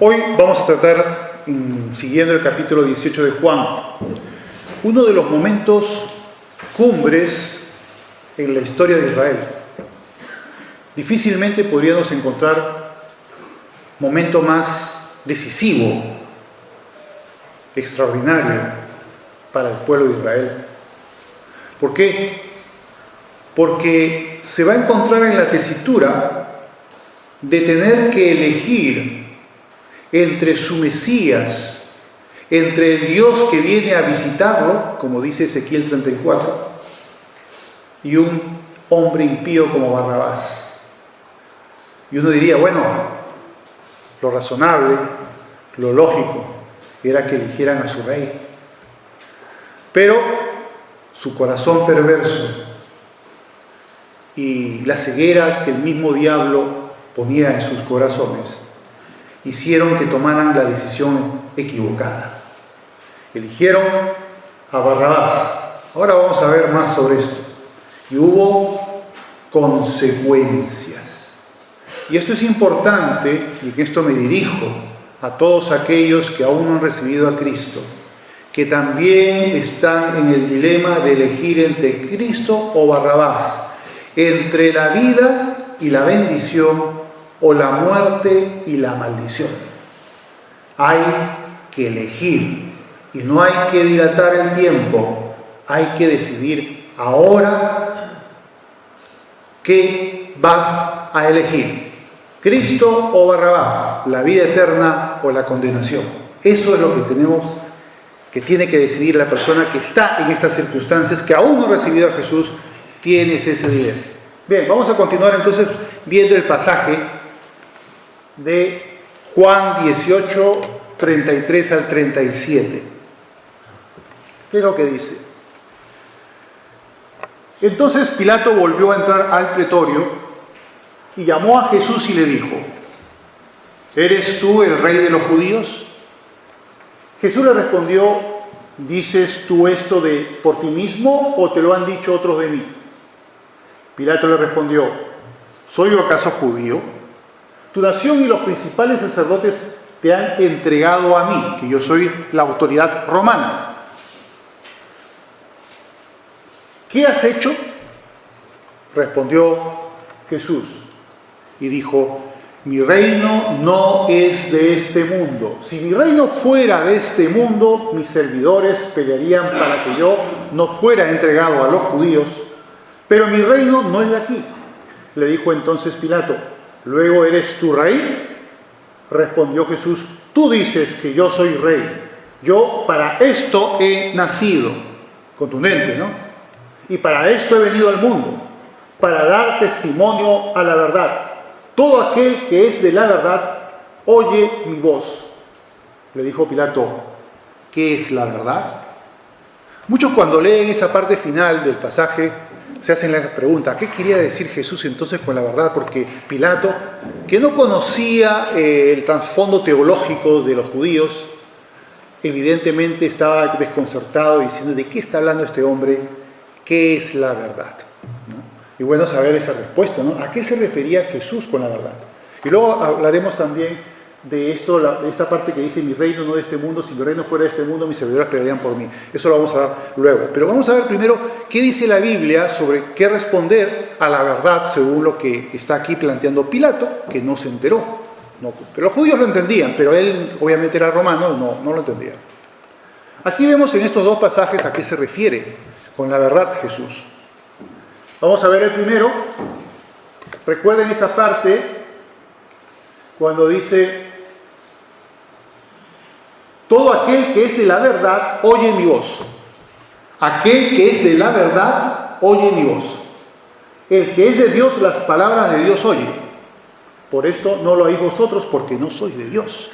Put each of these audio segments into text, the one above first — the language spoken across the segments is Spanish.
Hoy vamos a tratar, siguiendo el capítulo 18 de Juan, uno de los momentos cumbres en la historia de Israel. Difícilmente podríamos encontrar momento más decisivo, extraordinario para el pueblo de Israel. ¿Por qué? Porque se va a encontrar en la tesitura de tener que elegir entre su Mesías, entre el Dios que viene a visitarlo, como dice Ezequiel 34, y un hombre impío como Barrabás. Y uno diría, bueno, lo razonable, lo lógico, era que eligieran a su rey. Pero su corazón perverso y la ceguera que el mismo diablo ponía en sus corazones hicieron que tomaran la decisión equivocada. Eligieron a Barrabás. Ahora vamos a ver más sobre esto. Y hubo consecuencias. Y esto es importante, y en esto me dirijo a todos aquellos que aún no han recibido a Cristo, que también están en el dilema de elegir entre Cristo o Barrabás, entre la vida y la bendición o la muerte y la maldición. Hay que elegir y no hay que dilatar el tiempo, hay que decidir ahora qué vas a elegir, Cristo o Barrabás, la vida eterna o la condenación. Eso es lo que tiene que decidir la persona que está en estas circunstancias, que aún no ha recibido a Jesús. Tienes ese dilema. Bien, vamos a continuar entonces viendo el pasaje de Juan 18, 33 al 37. ¿Qué es lo que dice? Entonces Pilato volvió a entrar al pretorio y llamó a Jesús y le dijo: ¿eres tú el rey de los judíos? Jesús le respondió: ¿dices tú esto por ti mismo o te lo han dicho otros de mí? Pilato le respondió: ¿soy yo acaso judío? Tu nación y los principales sacerdotes te han entregado a mí, que yo soy la autoridad romana. ¿Qué has hecho? Respondió Jesús y dijo: mi reino no es de este mundo. Si mi reino fuera de este mundo, mis servidores pelearían para que yo no fuera entregado a los judíos, pero mi reino no es de aquí. Le dijo entonces Pilato: ¿luego eres tú rey? Respondió Jesús: tú dices que yo soy rey. Yo para esto he nacido. Contundente, ¿no? Y para esto he venido al mundo, para dar testimonio a la verdad. Todo aquel que es de la verdad oye mi voz. Le dijo Pilato: ¿qué es la verdad? Muchos cuando leen esa parte final del pasaje se hacen la pregunta: ¿qué quería decir Jesús entonces con la verdad? Porque Pilato, que no conocía el trasfondo teológico de los judíos, evidentemente estaba desconcertado diciendo: ¿de qué está hablando este hombre? ¿Qué es la verdad? ¿No? Y bueno saber esa respuesta, ¿no? ¿A qué se refería Jesús con la verdad? Y luego hablaremos también de esta parte que dice: mi reino no de este mundo, si mi reino fuera de este mundo, mis servidores pelearían por mí. Eso lo vamos a ver luego. Pero vamos a ver primero qué dice la Biblia sobre qué responder a la verdad según lo que está aquí planteando Pilato, que no se enteró. No, pero los judíos lo entendían, pero él obviamente era romano, no lo entendía. Aquí vemos en estos dos pasajes a qué se refiere con la verdad Jesús. Vamos a ver el primero. Recuerden esta parte cuando dice: todo aquel que es de la verdad oye mi voz. Aquel que es de la verdad oye mi voz. El que es de Dios, las palabras de Dios oye. Por esto no lo oís vosotros, porque no sois de Dios.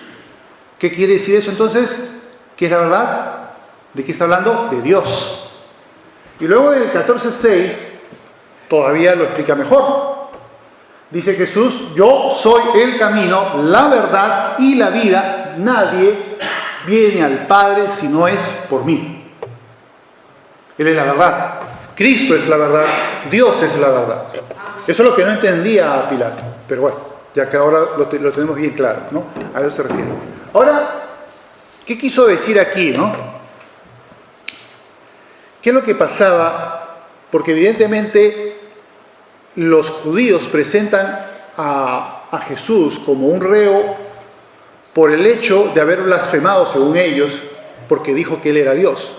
¿Qué quiere decir eso entonces? ¿Qué es la verdad? ¿De qué está hablando? De Dios. Y luego en el 14:6 todavía lo explica mejor. Dice Jesús: yo soy el camino, la verdad y la vida. Nadie viene al Padre si no es por mí. Él es la verdad. Cristo es la verdad. Dios es la verdad. Eso es lo que no entendía a Pilato. Pero bueno, ya que ahora lo tenemos bien claro, ¿no? A eso se refiere. Ahora, ¿qué quiso decir aquí, no? ¿Qué es lo que pasaba? Porque evidentemente los judíos presentan a Jesús como un reo por el hecho de haber blasfemado, según ellos, porque dijo que él era Dios.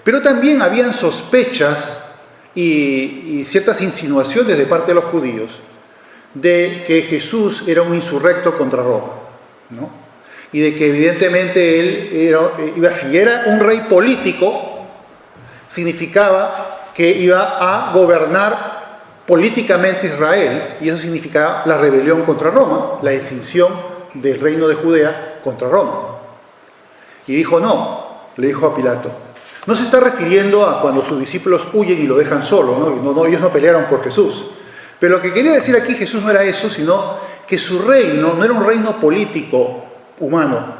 Pero también habían sospechas y ciertas insinuaciones de parte de los judíos de que Jesús era un insurrecto contra Roma, ¿no? Y de que evidentemente él si era un rey político, significaba que iba a gobernar políticamente Israel, y eso significaba la rebelión contra Roma, la escisión del reino de Judea contra Roma. Y dijo no, le dijo a Pilato. No se está refiriendo a cuando sus discípulos huyen y lo dejan solo, ¿no? Ellos no pelearon por Jesús. Pero lo que quería decir aquí Jesús no era eso, sino que su reino no era un reino político humano.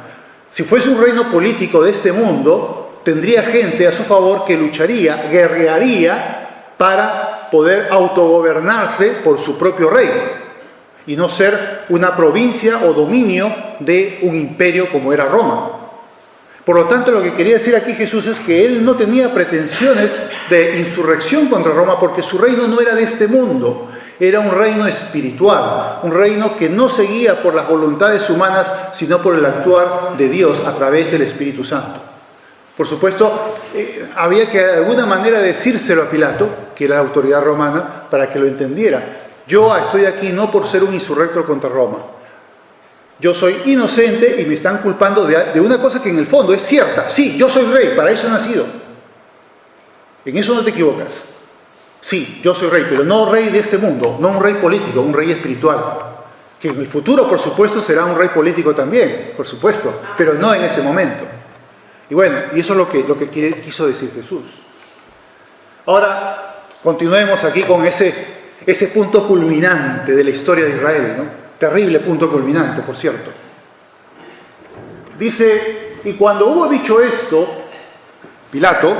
Si fuese un reino político de este mundo, tendría gente a su favor que lucharía, guerrearía para poder autogobernarse por su propio reino y no ser una provincia o dominio de un imperio como era Roma. Por lo tanto, lo que quería decir aquí Jesús es que él no tenía pretensiones de insurrección contra Roma porque su reino no era de este mundo. Era un reino espiritual, un reino que no seguía por las voluntades humanas, sino por el actuar de Dios a través del Espíritu Santo. Por supuesto, había que de alguna manera decírselo a Pilato, que era la autoridad romana, para que lo entendiera. Yo estoy aquí no por ser un insurrecto contra Roma. Yo soy inocente y me están culpando de una cosa que en el fondo es cierta. Sí, yo soy rey, para eso he nacido. En eso no te equivocas. Sí, yo soy rey, pero no rey de este mundo, no un rey político, un rey espiritual. Que en el futuro, por supuesto, será un rey político también, por supuesto, pero no en ese momento. Y bueno, y eso es lo que quiso decir Jesús. Ahora, continuemos aquí con ese punto culminante de la historia de Israel, ¿no? Terrible punto culminante, por cierto. Dice, y cuando hubo dicho esto, Pilato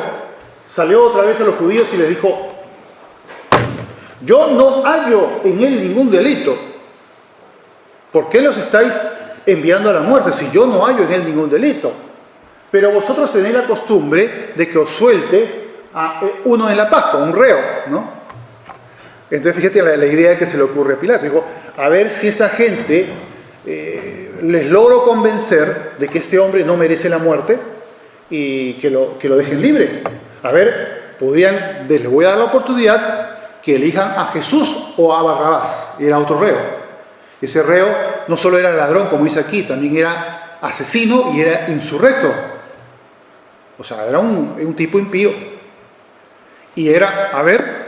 salió otra vez a los judíos y les dijo, yo no hallo en él ningún delito. ¿Por qué los estáis enviando a la muerte si yo no hallo en él ningún delito? Pero vosotros tenéis la costumbre de que os suelte a uno en la Pascua, un reo, ¿no? Entonces fíjate la idea que se le ocurre a Pilato. Dijo, a ver si esta gente les logro convencer de que este hombre no merece la muerte y que lo dejen libre. A ver, les voy a dar la oportunidad que elijan a Jesús o a Barrabás. Era otro reo. Ese reo no solo era ladrón, como dice aquí, también era asesino y era insurrecto. O sea, era un tipo impío. Y era,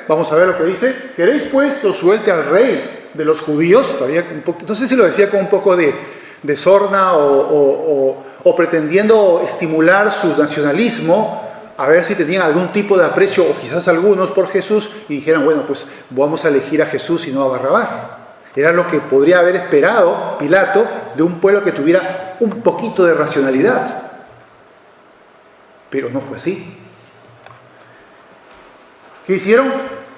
vamos a ver lo que dice. ¿Queréis pues que os suelte al rey de los judíos? Todavía no sé si lo decía con un poco de sorna o pretendiendo estimular su nacionalismo, a ver si tenían algún tipo de aprecio, o quizás algunos, por Jesús, y dijeran, bueno, pues vamos a elegir a Jesús y no a Barrabás. Era lo que podría haber esperado Pilato de un pueblo que tuviera un poquito de racionalidad. Pero no fue así. ¿Qué hicieron?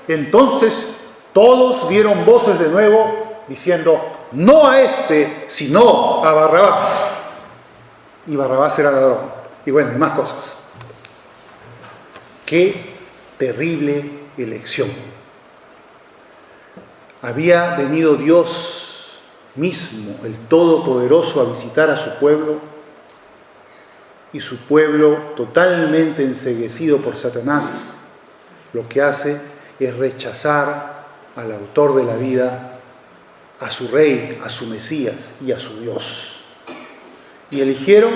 Entonces todos dieron voces de nuevo diciendo, no a este, sino a Barrabás. Y Barrabás era ladrón. Y bueno, y más cosas. Qué terrible elección. Había venido Dios mismo, el Todopoderoso, a visitar a su pueblo, y su pueblo, totalmente enceguecido por Satanás, lo que hace es rechazar al autor de la vida, a su rey, a su Mesías y a su Dios. Y eligieron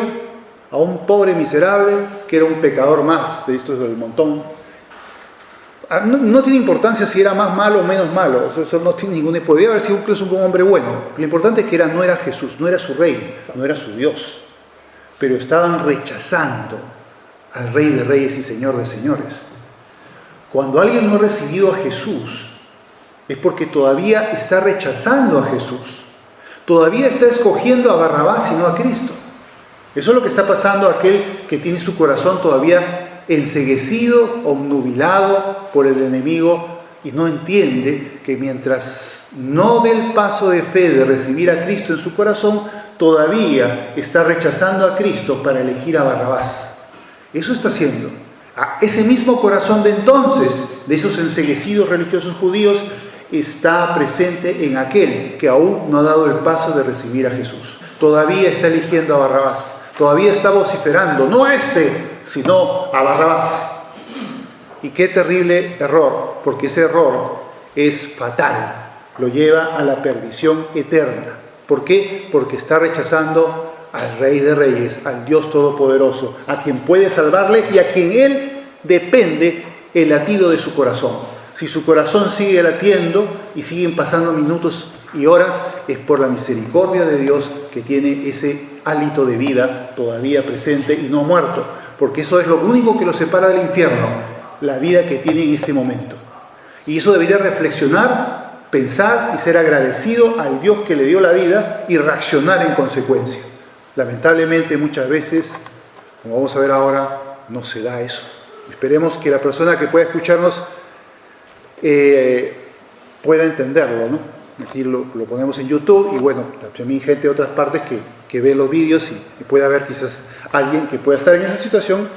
a un pobre miserable que era un pecador más de estos del montón. No tiene importancia si era más malo o menos malo, eso no tiene ninguna. Podría haber sido incluso un hombre bueno. Lo importante es que no era Jesús, no era su rey, no era su Dios. Pero estaban rechazando al Rey de Reyes y Señor de Señores. Cuando alguien no ha recibido a Jesús, es porque todavía está rechazando a Jesús. Todavía está escogiendo a Barrabás y no a Cristo. Eso es lo que está pasando a aquel que tiene su corazón todavía enceguecido, obnubilado por el enemigo y no entiende que mientras no dé el paso de fe de recibir a Cristo en su corazón, todavía está rechazando a Cristo para elegir a Barrabás. Eso está haciendo. A ese mismo corazón de entonces, de esos enceguecidos religiosos judíos, está presente en aquel que aún no ha dado el paso de recibir a Jesús. Todavía está eligiendo a Barrabás. Todavía está vociferando, no a este, sino a Barrabás. Y qué terrible error, porque ese error es fatal, lo lleva a la perdición eterna. ¿Por qué? Porque está rechazando al Rey de Reyes, al Dios Todopoderoso, a quien puede salvarle y a quien Él depende el latido de su corazón. Si su corazón sigue latiendo y siguen pasando minutos y horas, es por la misericordia de Dios que tiene ese hálito de vida todavía presente y no muerto, porque eso es lo único que lo separa del infierno, la vida que tiene en este momento. Y eso debería reflexionar, pensar y ser agradecido al Dios que le dio la vida y reaccionar en consecuencia. Lamentablemente muchas veces, como vamos a ver ahora, no se da eso. Esperemos que la persona que pueda escucharnos pueda entenderlo, ¿no? Aquí lo ponemos en YouTube y bueno, también gente de otras partes que ve los vídeos y pueda haber quizás alguien que pueda estar en esa situación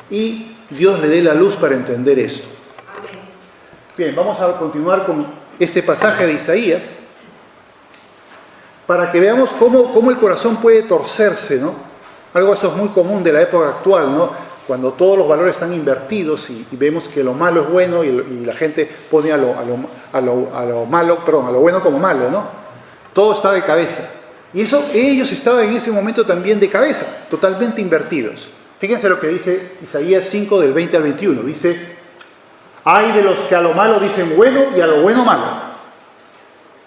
y Dios le dé la luz para entender esto. Bien, vamos a continuar con este pasaje de Isaías para que veamos cómo el corazón puede torcerse, ¿no? Algo esto es muy común de la época actual, ¿no? Cuando todos los valores están invertidos y vemos que lo malo es bueno y la gente pone a lo bueno como malo, ¿no? Todo está de cabeza. Y eso, ellos estaban en ese momento también de cabeza, totalmente invertidos. Fíjense lo que dice Isaías 5 del 20 al 21. Dice, ay de los que a lo malo dicen bueno y a lo bueno malo,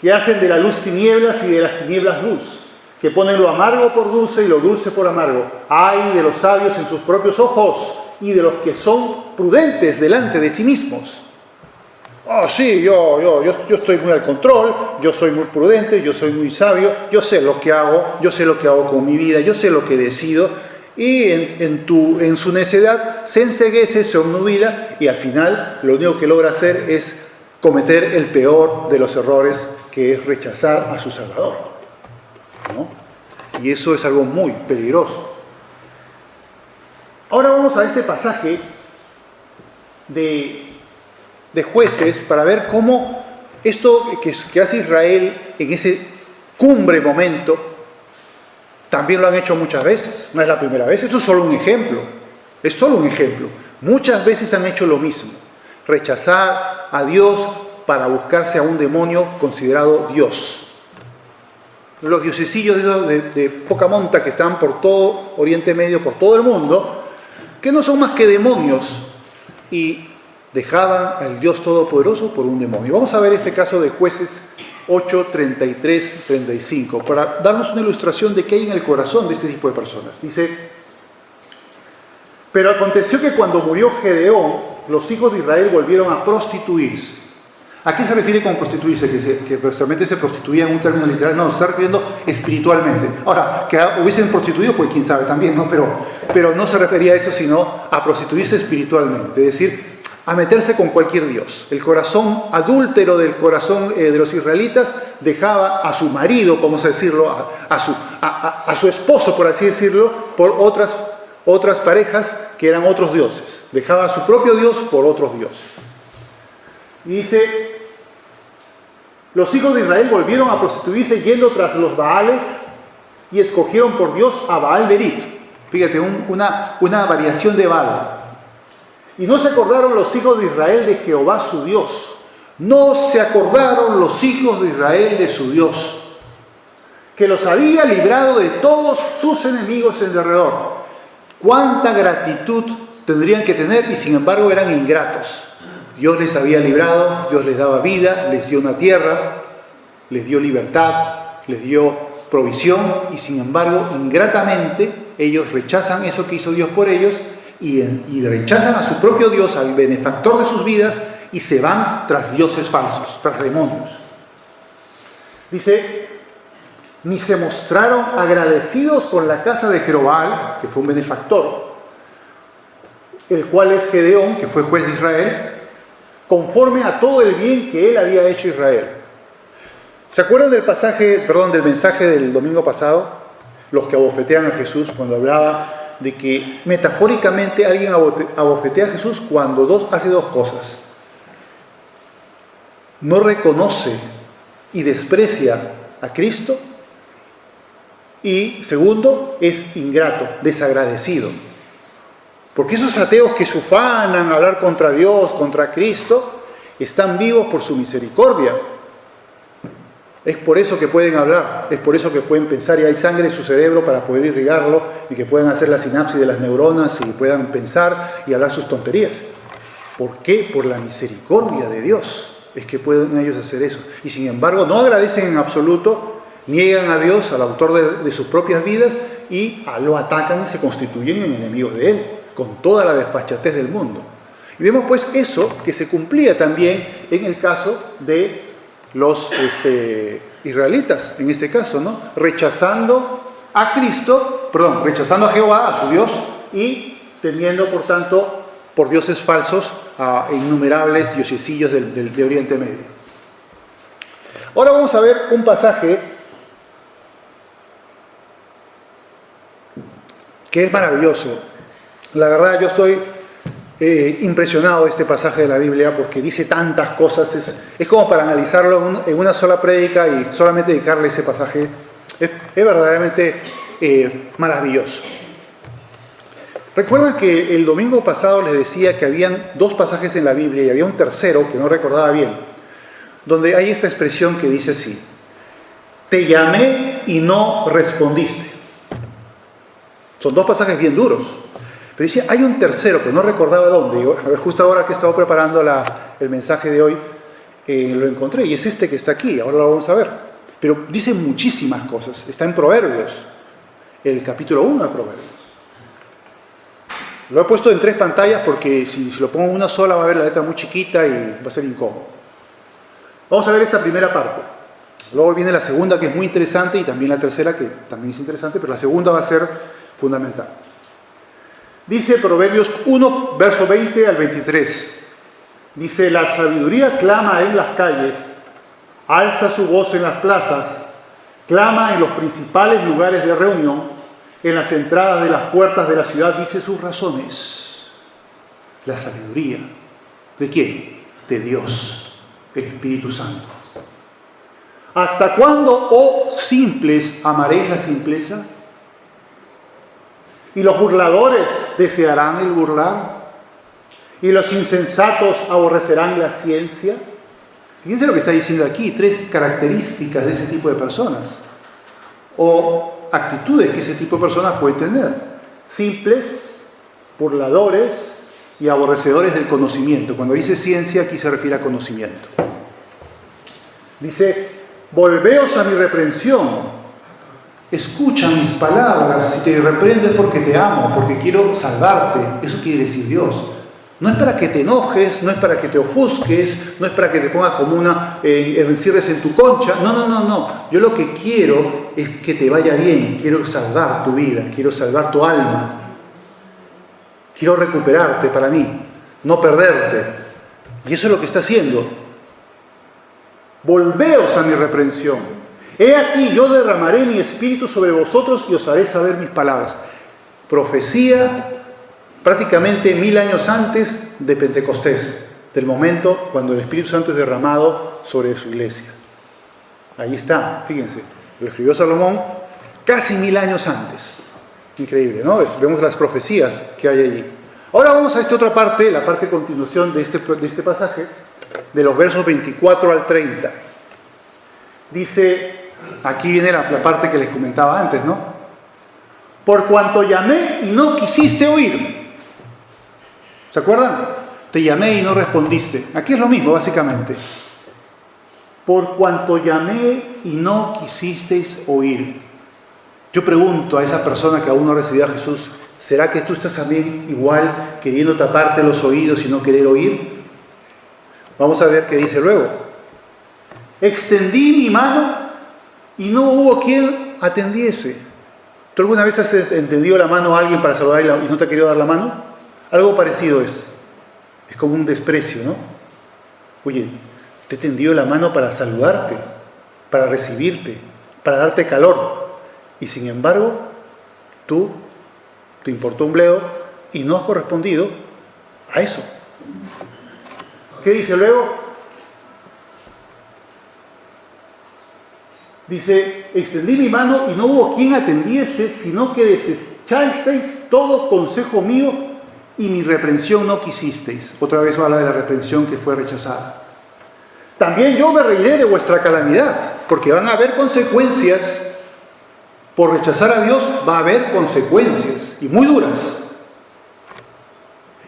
que hacen de la luz tinieblas y de las tinieblas luz, que ponen lo amargo por dulce y lo dulce por amargo. Ay de los sabios en sus propios ojos y de los que son prudentes delante de sí mismos. Oh, sí, yo estoy muy al control, yo soy muy prudente, yo soy muy sabio, yo sé lo que hago, yo sé lo que hago con mi vida, yo sé lo que decido. Y en su necedad se enceguece, se obnubila y al final lo único que logra hacer es cometer el peor de los errores, que es rechazar a su Salvador, ¿no? Y eso es algo muy peligroso. Ahora vamos a este pasaje de Jueces para ver cómo esto que hace Israel en ese cumbre momento también lo han hecho muchas veces. No es la primera vez, esto es solo un ejemplo. Es solo un ejemplo. Muchas veces han hecho lo mismo. Rechazar a Dios para buscarse a un demonio considerado Dios. Los diosecillos de poca monta que están por todo Oriente Medio, por todo el mundo, que no son más que demonios, y dejaban al Dios Todopoderoso por un demonio. Vamos a ver este caso de Jueces 8, 33, 35, para darnos una ilustración de qué hay en el corazón de este tipo de personas. Dice, pero aconteció que cuando murió Gedeón, los hijos de Israel volvieron a prostituirse. ¿A qué se refiere con prostituirse? Que precisamente se prostituía en un término literal. No, se está refiriendo espiritualmente. Ahora, que hubiesen prostituido, pues quién sabe también, ¿no? Pero no se refería a eso, sino a prostituirse espiritualmente, es decir, a meterse con cualquier dios. El corazón adúltero del corazón de los israelitas dejaba a su marido, vamos a decirlo, a su esposo, por así decirlo, por otras parejas que eran otros dioses. Dejaba a su propio Dios por otros dioses. Y dice, los hijos de Israel volvieron a prostituirse yendo tras los Baales y escogieron por Dios a Baal Berit. Fíjate, una variación de Baal. Y no se acordaron los hijos de Israel de Jehová su Dios. No se acordaron los hijos de Israel de su Dios, que los había librado de todos sus enemigos en derredor. Cuánta gratitud tendrían que tener y sin embargo eran ingratos. Dios les había librado, Dios les daba vida, les dio una tierra, les dio libertad, les dio provisión y sin embargo ingratamente ellos rechazan eso que hizo Dios por ellos y rechazan a su propio Dios, al benefactor de sus vidas, y se van tras dioses falsos, tras demonios. Dice, ni se mostraron agradecidos con la casa de Jerobal, que fue un benefactor, el cual es Gedeón, que fue juez de Israel, conforme a todo el bien que Él había hecho a Israel. ¿Se acuerdan del mensaje del domingo pasado? Los que abofetean a Jesús, cuando hablaba de que metafóricamente alguien abofetea a Jesús cuando hace dos cosas. No reconoce y desprecia a Cristo, y segundo, es ingrato, desagradecido. Porque esos ateos que se ufanan a hablar contra Dios, contra Cristo, están vivos por su misericordia. Es por eso que pueden hablar, es por eso que pueden pensar, y hay sangre en su cerebro para poder irrigarlo, y que puedan hacer la sinapsis de las neuronas y puedan pensar y hablar sus tonterías. ¿Por qué? Por la misericordia de Dios es que pueden ellos hacer eso. Y sin embargo no agradecen en absoluto, niegan a Dios, al autor de sus propias vidas, y lo atacan y se constituyen en enemigos de Él, con toda la despachatez del mundo. Y vemos pues eso que se cumplía también en el caso de los israelitas, en este caso, ¿no? Rechazando a Jehová, a su Dios, y teniendo por tanto por dioses falsos a innumerables diosesillos de Oriente Medio. Ahora vamos a ver un pasaje que es maravilloso. La verdad, yo estoy impresionado de este pasaje de la Biblia porque dice tantas cosas. Es como para analizarlo en una sola prédica y solamente dedicarle ese pasaje. Es verdaderamente maravilloso. Recuerdan que el domingo pasado les decía que habían dos pasajes en la Biblia y había un tercero que no recordaba bien, donde hay esta expresión que dice así: te llamé y no respondiste. Son dos pasajes bien duros. Pero dice, hay un tercero, que no recordaba dónde. Y justo ahora que estaba preparando el mensaje de hoy, lo encontré. Y es este que está aquí, ahora lo vamos a ver. Pero dice muchísimas cosas. Está en Proverbios, el capítulo 1 de Proverbios. Lo he puesto en 3 pantallas porque si lo pongo en una sola va a ver la letra muy chiquita y va a ser incómodo. Vamos a ver esta primera parte. Luego viene la segunda, que es muy interesante, y también la tercera, que también es interesante, pero la segunda va a ser fundamental. Dice Proverbios 1, verso 20 al 23. Dice, la sabiduría clama en las calles, alza su voz en las plazas, clama en los principales lugares de reunión, en las entradas de las puertas de la ciudad, dice sus razones. La sabiduría. ¿De quién? De Dios, el Espíritu Santo. ¿Hasta cuándo, oh simples, amaréis la simpleza? ¿Y los burladores desearán el burlar? ¿Y los insensatos aborrecerán la ciencia? Fíjense lo que está diciendo aquí, 3 características de ese tipo de personas, o actitudes que ese tipo de personas puede tener: simples, burladores y aborrecedores del conocimiento. Cuando dice ciencia, aquí se refiere a conocimiento. Dice, volveos a mi reprensión, escucha mis palabras, si te reprendo es porque te amo, porque quiero salvarte. Eso quiere decir Dios. No es para que te enojes, no es para que te ofusques, no es para que te pongas como encierres en tu concha. No. Yo lo que quiero es que te vaya bien. Quiero salvar tu vida, quiero salvar tu alma. Quiero recuperarte para mí, no perderte. Y eso es lo que está haciendo. Volveos a mi reprensión. He aquí, yo derramaré mi espíritu sobre vosotros y os haré saber mis palabras. Profecía prácticamente 1000 años antes de Pentecostés, del momento cuando el Espíritu Santo es derramado sobre su iglesia. Ahí está, fíjense, lo escribió Salomón casi 1000 años antes. Increíble, ¿no? Vemos las profecías que hay allí. Ahora vamos a esta otra parte, la parte de continuación de este pasaje, de los versos 24 al 30. Dice, aquí viene la parte que les comentaba antes, ¿no? Por cuanto llamé y no quisiste oír. ¿Se acuerdan? Te llamé y no respondiste. Aquí es lo mismo, básicamente. Por cuanto llamé y no quisisteis oír. Yo pregunto a esa persona que aún no ha recibido a Jesús, ¿será que tú estás también igual queriendo taparte los oídos y no querer oír? Vamos a ver qué dice luego. Extendí mi mano y no hubo quien atendiese. ¿Tú alguna vez has extendido la mano a alguien para saludar y no te ha querido dar la mano? Algo parecido es como un desprecio, ¿no? Oye, te he tendido la mano para saludarte, para recibirte, para darte calor. Y sin embargo, tú te importó un bledo y no has correspondido a eso. ¿Qué dice luego? Dice, extendí mi mano y no hubo quien atendiese, sino que desechasteis todo consejo mío y mi reprensión no quisisteis. Otra vez habla de la reprensión que fue rechazada. También yo me reiré de vuestra calamidad, porque van a haber consecuencias. Por rechazar a Dios va a haber consecuencias, y muy duras.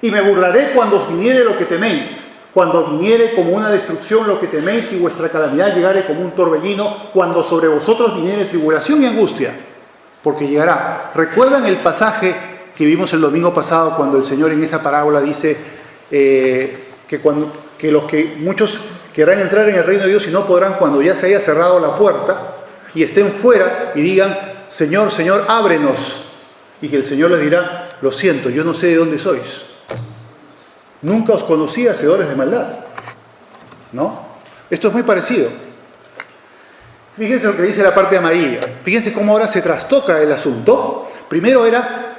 Y me burlaré cuando os viniere lo que teméis, cuando viniere como una destrucción lo que teméis y vuestra calamidad llegare como un torbellino, cuando sobre vosotros viniere tribulación y angustia, porque llegará. ¿Recuerdan el pasaje que vimos el domingo pasado cuando el Señor en esa parábola dice que muchos querrán entrar en el reino de Dios y no podrán cuando ya se haya cerrado la puerta y estén fuera y digan, Señor, Señor, ábrenos? Y que el Señor les dirá, lo siento, yo no sé de dónde sois. Nunca os conocí, hacedores de maldad. ¿No? Esto es muy parecido. Fíjense lo que dice la parte amarilla. Fíjense cómo ahora se trastoca el asunto. Primero era,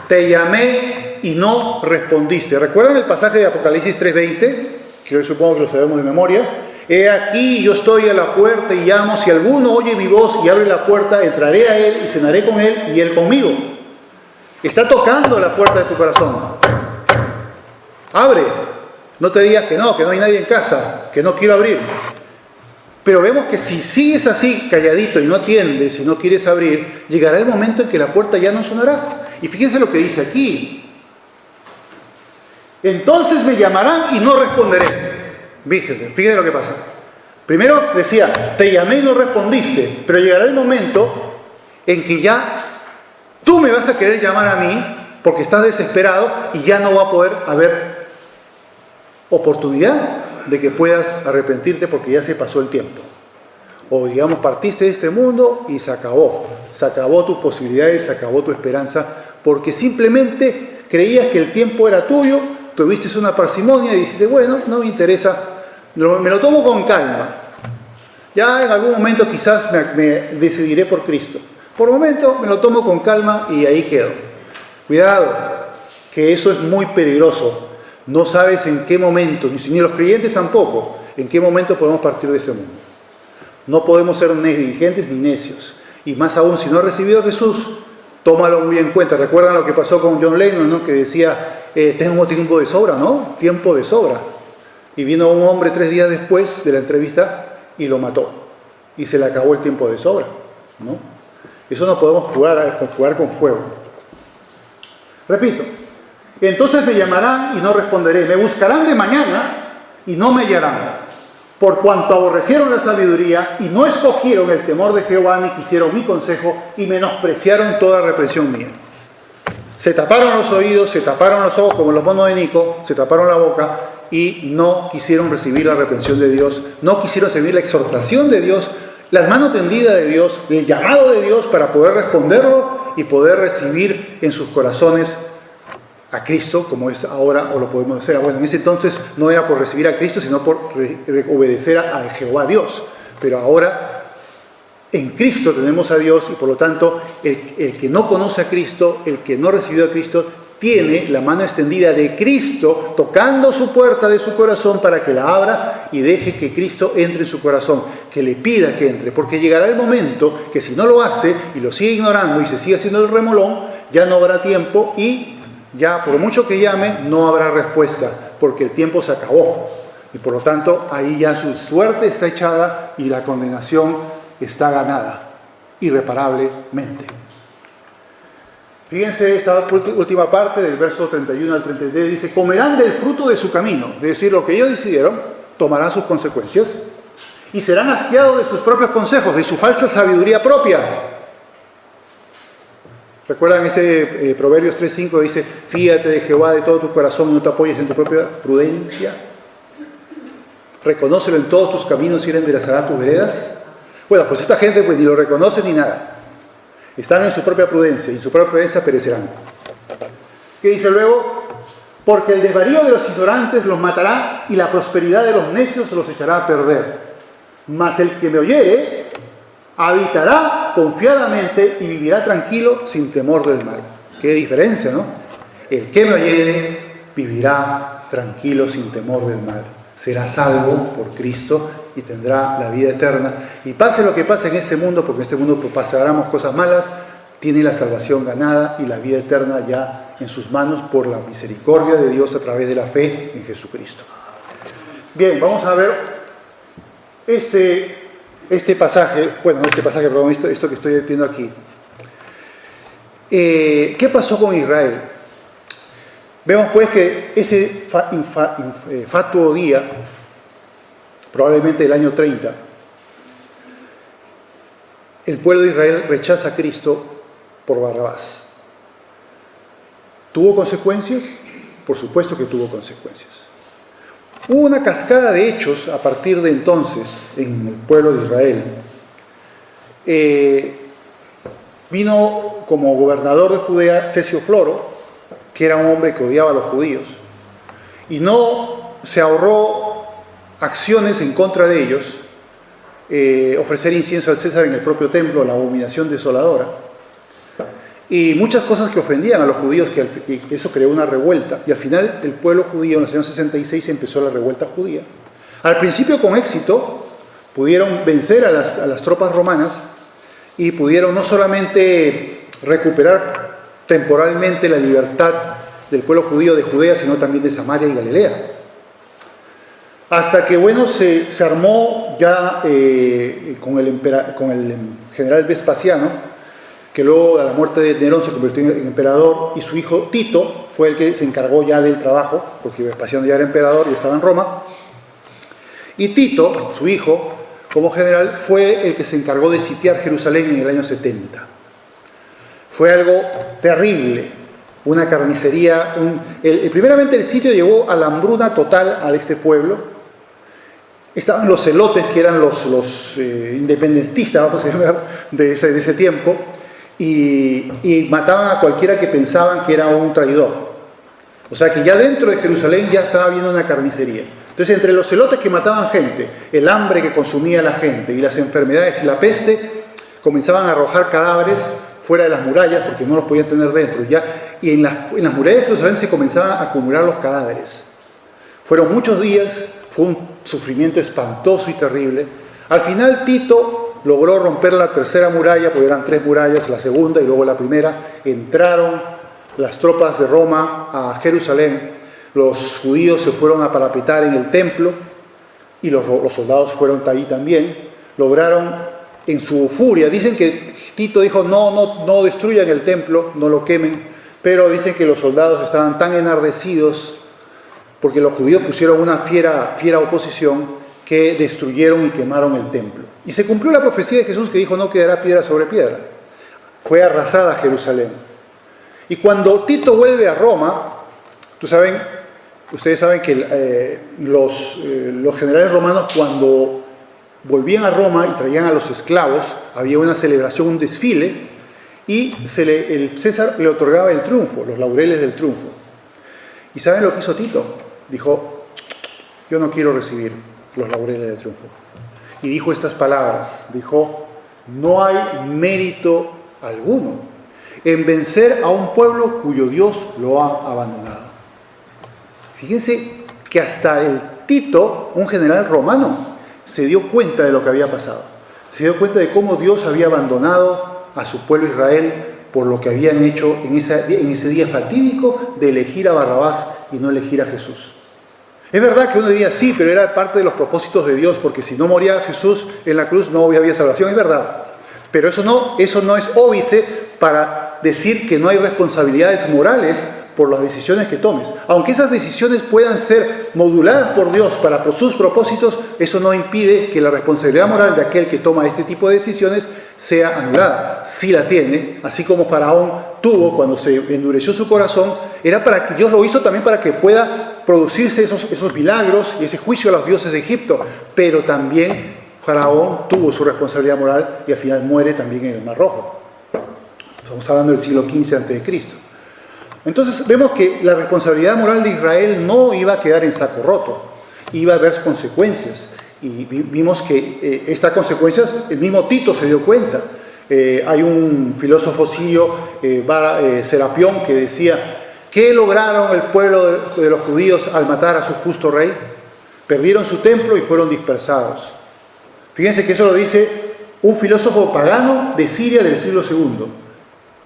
te llamé y no respondiste. ¿Recuerdan el pasaje de Apocalipsis 3:20? Que hoy supongo que lo sabemos de memoria. He aquí, yo estoy a la puerta y llamo. Si alguno oye mi voz y abre la puerta, entraré a él y cenaré con él y él conmigo. Está tocando la puerta de tu corazón. Abre. No te digas que no hay nadie en casa, que no quiero abrir. Pero vemos que si sigues así, calladito, y no atiendes, y no quieres abrir, llegará el momento en que la puerta ya no sonará. Y fíjense lo que dice aquí. Entonces me llamarán y no responderé. Fíjense lo que pasa. Primero decía, te llamé y no respondiste, pero llegará el momento en que ya tú me vas a querer llamar a mí, porque estás desesperado y ya no va a poder haber oportunidad de que puedas arrepentirte porque ya se pasó el tiempo. O digamos, partiste de este mundo y se acabó tus posibilidades, se acabó tu esperanza, porque simplemente creías que el tiempo era tuyo, tuviste una parsimonia y dijiste, bueno, no me interesa, me lo tomo con calma. Ya en algún momento quizás me decidiré por Cristo. Por el momento me lo tomo con calma y ahí quedo. Cuidado, que eso es muy peligroso. No sabes en qué momento, ni los creyentes tampoco, en qué momento podemos partir de ese mundo. No podemos ser negligentes ni necios. Y más aún, si no has recibido a Jesús, tómalo muy en cuenta. ¿Recuerdan lo que pasó con John Lennon, ¿no? Que decía, tengo tiempo de sobra, ¿no? Tiempo de sobra. Y vino un hombre 3 días después de la entrevista y lo mató. Y se le acabó el tiempo de sobra, ¿no? Eso no podemos jugar con fuego. Repito, entonces me llamarán y no responderé, me buscarán de mañana y no me hallarán, por cuanto aborrecieron la sabiduría y no escogieron el temor de Jehová ni quisieron mi consejo y menospreciaron toda represión mía. Se taparon los oídos, se taparon los ojos como los monos de Nico, se taparon la boca y no quisieron recibir la reprensión de Dios, no quisieron recibir la exhortación de Dios, la mano tendida de Dios, el llamado de Dios para poder responderlo y poder recibir en sus corazones a Cristo, como es ahora, o lo podemos hacer. Bueno, en ese entonces no era por recibir a Cristo, sino por obedecer a Jehová Dios. Pero ahora, en Cristo tenemos a Dios, y por lo tanto, el que no conoce a Cristo, el que no recibió a Cristo, tiene la mano extendida de Cristo, tocando su puerta de su corazón para que la abra y deje que Cristo entre en su corazón, que le pida que entre, porque llegará el momento que si no lo hace, y lo sigue ignorando, y se sigue haciendo el remolón, ya no habrá tiempo, y ya por mucho que llame, no habrá respuesta, porque el tiempo se acabó. Y por lo tanto, ahí ya su suerte está echada y la condenación está ganada, irreparablemente. Fíjense esta última parte del verso 31 al 33, dice, comerán del fruto de su camino, es decir, lo que ellos decidieron, tomarán sus consecuencias, y serán asqueados de sus propios consejos, de su falsa sabiduría propia. ¿Recuerdan ese Proverbios 3:5 dice, fíate de Jehová de todo tu corazón y no te apoyes en tu propia prudencia? Reconócelo en todos tus caminos y él enderezará tus veredas. Bueno, pues esta gente pues ni lo reconoce ni nada. Están en su propia prudencia y en su propia prudencia perecerán. ¿Qué dice luego? porque el desvarío de los ignorantes los matará y la prosperidad de los necios los echará a perder. Mas el que me oyere habitará confiadamente y vivirá tranquilo sin temor del mal. Qué diferencia, ¿no? El que me oyere vivirá tranquilo sin temor del mal. Será salvo por Cristo y tendrá la vida eterna. Y pase lo que pase en este mundo, porque en este mundo pasaremos cosas malas, tiene la salvación ganada y la vida eterna ya en sus manos por la misericordia de Dios a través de la fe en Jesucristo. Bien, vamos a ver este pasaje, esto que estoy viendo aquí. ¿Qué pasó con Israel? Vemos pues que ese fatuo día, probablemente del año 30, el pueblo de Israel rechaza a Cristo por Barrabás. ¿Tuvo consecuencias? Por supuesto que tuvo consecuencias. Hubo una cascada de hechos a partir de entonces en el pueblo de Israel. Vino como gobernador de Judea Cesio Floro, que era un hombre que odiaba a los judíos, y no se ahorró acciones en contra de ellos, ofrecer incienso al César en el propio templo, la abominación desoladora, y muchas cosas que ofendían a los judíos, que eso creó una revuelta, y al final el pueblo judío en el año 66 empezó la revuelta judía. Al principio con éxito pudieron vencer a las tropas romanas y pudieron no solamente recuperar temporalmente la libertad del pueblo judío de Judea, sino también de Samaria y Galilea. Hasta que, se armó ya con el general Vespasiano, que luego a la muerte de Nerón se convirtió en emperador, y su hijo Tito fue el que se encargó ya del trabajo, porque Vespasiano ya era emperador y estaba en Roma. Y Tito, su hijo, como general, fue el que se encargó de sitiar Jerusalén en el año 70. Fue algo terrible, una carnicería. Primeramente el sitio llevó a la hambruna total a este pueblo. Estaban los celotes, que eran los independentistas, vamos a llamar, de ese tiempo, y mataban a cualquiera que pensaban que era un traidor. O sea que ya dentro de Jerusalén ya estaba habiendo una carnicería. Entonces, entre los celotes que mataban gente, el hambre que consumía la gente y las enfermedades y la peste, comenzaban a arrojar cadáveres fuera de las murallas, porque no los podían tener dentro ya, y en las murallas de Jerusalén se comenzaban a acumular los cadáveres. Fueron muchos días, fue un sufrimiento espantoso y terrible. Al final Tito logró romper la tercera muralla, porque eran 3 murallas, la segunda y luego la primera. Entraron las tropas de Roma a Jerusalén, los judíos se fueron a parapetar en el templo, y los soldados fueron ahí también. Lograron, en su furia, dicen que Tito dijo, no destruyan el templo, no lo quemen, pero dicen que los soldados estaban tan enardecidos, porque los judíos pusieron una fiera oposición, que destruyeron y quemaron el templo. Y se cumplió la profecía de Jesús, que dijo, no quedará piedra sobre piedra. Fue arrasada Jerusalén. Y cuando Tito vuelve a Roma, ustedes saben que los generales romanos, cuando volvían a Roma y traían a los esclavos, había una celebración, un desfile, y el César le otorgaba el triunfo, los laureles del triunfo. ¿Y saben lo que hizo Tito? Dijo, yo no quiero recibir los laureles del triunfo. Y dijo estas palabras, dijo, no hay mérito alguno en vencer a un pueblo cuyo Dios lo ha abandonado. Fíjense que hasta el Tito, un general romano, se dio cuenta de lo que había pasado. Se dio cuenta de cómo Dios había abandonado a su pueblo Israel por lo que habían hecho en ese día fatídico de elegir a Barrabás y no elegir a Jesús. Es verdad que uno diría, sí, pero era parte de los propósitos de Dios, porque si no moría Jesús en la cruz no había salvación, es verdad. Pero eso no es óbice para decir que no hay responsabilidades morales por las decisiones que tomes. Aunque esas decisiones puedan ser moduladas por Dios para sus propósitos, eso no impide que la responsabilidad moral de aquel que toma este tipo de decisiones sea anulada. Sí la tiene, así como Faraón tuvo cuando se endureció su corazón, era para que Dios lo hizo también para que pueda producirse esos milagros y ese juicio a los dioses de Egipto, pero también Faraón tuvo su responsabilidad moral y al final muere también en el Mar Rojo. Estamos hablando del siglo XV a.C. Entonces vemos que la responsabilidad moral de Israel no iba a quedar en saco roto, iba a haber consecuencias. Y vimos que estas consecuencias, el mismo Tito se dio cuenta. Hay un filósofo sirio, Serapión, que decía: ¿qué lograron el pueblo de los judíos al matar a su justo rey? Perdieron su templo y fueron dispersados. Fíjense que eso lo dice un filósofo pagano de Siria del siglo II.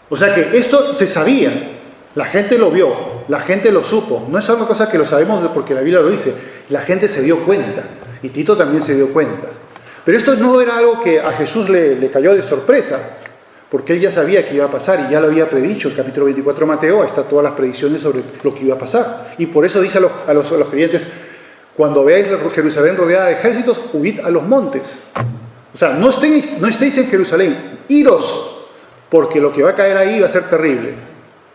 O sea que esto se sabía, la gente lo vio, la gente lo supo. No es una cosa que lo sabemos porque la Biblia lo dice, la gente se dio cuenta. Y Tito también se dio cuenta. Pero esto no era algo que a Jesús le cayó de sorpresa, porque él ya sabía que iba a pasar y ya lo había predicho. En el capítulo 24 de Mateo, ahí están todas las predicciones sobre lo que iba a pasar. Y por eso dice a los creyentes: cuando veáis Jerusalén rodeada de ejércitos, huid a los montes. O sea, no estéis en Jerusalén, iros, porque lo que va a caer ahí va a ser terrible.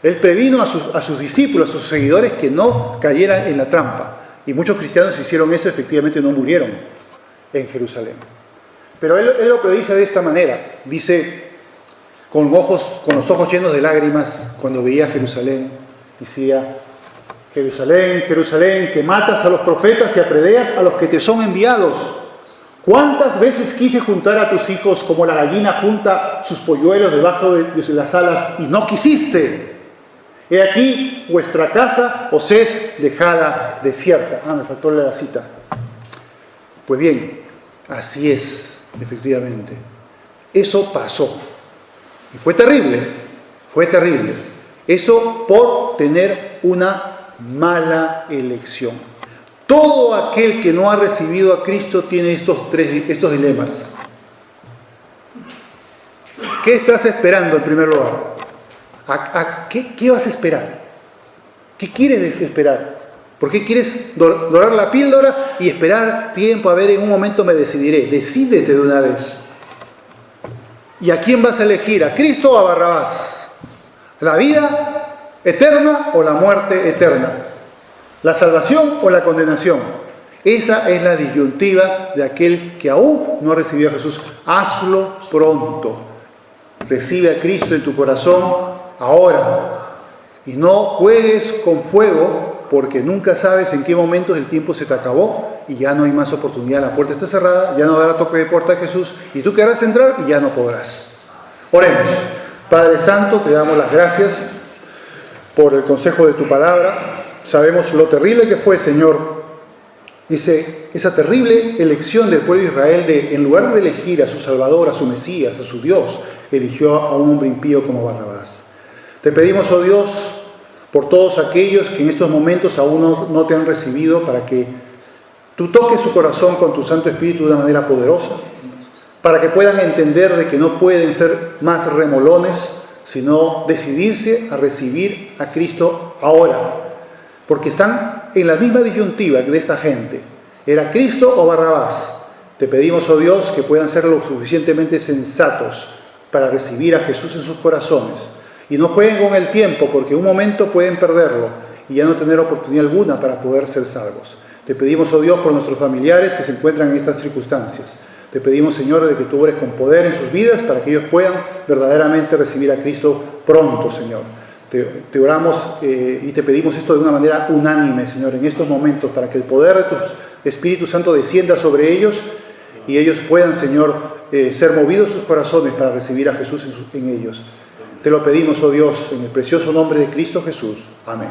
Él previno a sus discípulos, a sus seguidores, que no cayeran en la trampa. Y muchos cristianos hicieron eso, efectivamente no murieron en Jerusalén. Pero él lo predice de esta manera. Dice, con los ojos llenos de lágrimas, cuando veía Jerusalén, decía: Jerusalén, Jerusalén, que matas a los profetas y apredeas a los que te son enviados. ¿Cuántas veces quise juntar a tus hijos como la gallina junta sus polluelos debajo de las alas y no quisiste? He aquí, vuestra casa os es dejada desierta. Me faltó la cita. Pues bien, así es, efectivamente. Eso pasó. Y fue terrible, fue terrible. Eso por tener una mala elección. Todo aquel que no ha recibido a Cristo tiene estos dilemas. ¿Qué estás esperando en primer lugar? ¿Qué vas a esperar? ¿Qué quieres esperar? ¿Por qué quieres dorar la píldora y esperar tiempo? A ver, en un momento me decidiré. Decídete de una vez. ¿Y a quién vas a elegir? ¿A Cristo o a Barrabás? ¿La vida eterna o la muerte eterna? ¿La salvación o la condenación? Esa es la disyuntiva de aquel que aún no ha recibido a Jesús. Hazlo pronto. Recibe a Cristo en tu corazón ahora. Y no juegues con fuego, porque nunca sabes en qué momento el tiempo se te acabó y ya no hay más oportunidad. La puerta está cerrada, ya no dará toque de puerta a Jesús y tú querrás entrar y ya no podrás. Oremos. Padre Santo, te damos las gracias por el consejo de tu palabra. Sabemos lo terrible que fue, Señor, esa terrible elección del pueblo de Israel de, en lugar de elegir a su Salvador, a su Mesías, a su Dios, eligió a un hombre impío como Barrabás. Te pedimos, oh Dios, por todos aquellos que en estos momentos aún no te han recibido, para que tú toques su corazón con tu Santo Espíritu de una manera poderosa, para que puedan entender de que no pueden ser más remolones, sino decidirse a recibir a Cristo ahora, porque están en la misma disyuntiva de esta gente. ¿Era Cristo o Barrabás? Te pedimos, oh Dios, que puedan ser lo suficientemente sensatos para recibir a Jesús en sus corazones. Y no jueguen con el tiempo, porque un momento pueden perderlo y ya no tener oportunidad alguna para poder ser salvos. Te pedimos, oh Dios, por nuestros familiares que se encuentran en estas circunstancias. Te pedimos, Señor, de que tú obres con poder en sus vidas para que ellos puedan verdaderamente recibir a Cristo pronto, Señor. Te oramos y te pedimos esto de una manera unánime, Señor, en estos momentos, para que el poder de tu Espíritu Santo descienda sobre ellos y ellos puedan, Señor, ser movidos sus corazones para recibir a Jesús en ellos. Te lo pedimos, oh Dios, en el precioso nombre de Cristo Jesús. Amén.